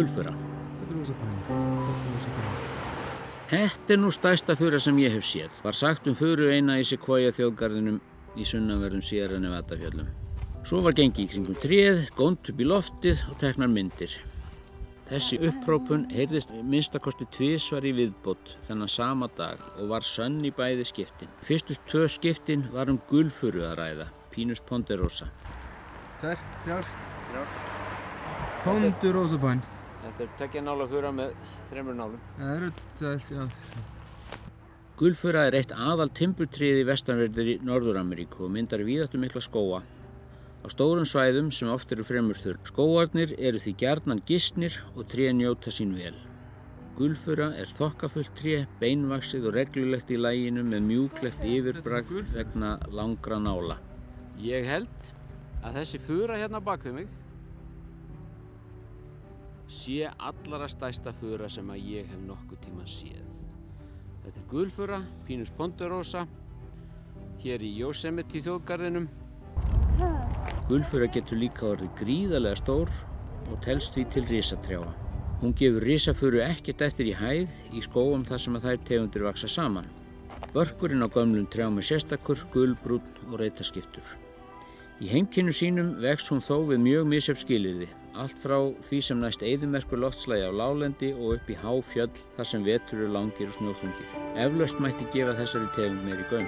gulfura. Þetta nú stærsta fura sem ég hef séð. Var sagt furu eina í Sequoia þjóðgarðinum í sunnanverðum Sierra Nevada fjöllum. Svo var gengið í kringum tréð, gónt upp í loftið og teknar myndir. Þessi upphrópun heyrðist minnstakosti tvisvar í viðbót þennan sama dag og var sönn í bæði skiptin. Fyrstu 2 skiptin var gulfuru að ræða, Pinus ponderosa. 2, 3. Ponderosa pine. Þetta 2 nála fura með 3 nálum. Já. Gulfura eitt aðal timburtríð í vestanverðri Norður-Ameríku og myndar víðáttumikla skóga á stórum svæðum sem oft eru fremur þurr. Skógarnir eru því gjarnan gisnir og trén njóta sín vel. Gulfura þokkafullt tré, beinvaxið og reglulegt í laginu með mjúklegt yfirbragð vegna langra nála. Ég held að þessi fura hérna bak við mig sé allara stærsta fura sem að ég hef nokkuð tíma séð. Þetta gulfura, Pinus ponderosa, hér í Yosemite þjóðgarðinum. Gulfura getur líka orðið gríðarlega stór og telst því til risatrjáa. Hún gefur risafuru ekkert eftir í hæð í skógum þar sem að þær tegundir vaxa saman. Börkurinn á gömlum trjám sérstakur, gulbrúnn og reitaskiptur. Í heimkynnu sínum vex hún þó við mjög misjöfn skilyrði, allt frá því sem næst eyðimerkur loftslagi á láglendi og upp í há fjöll þar sem vetur langir og snjóþungir. Eflaust mætti gefa þessari tegund meiri gaum.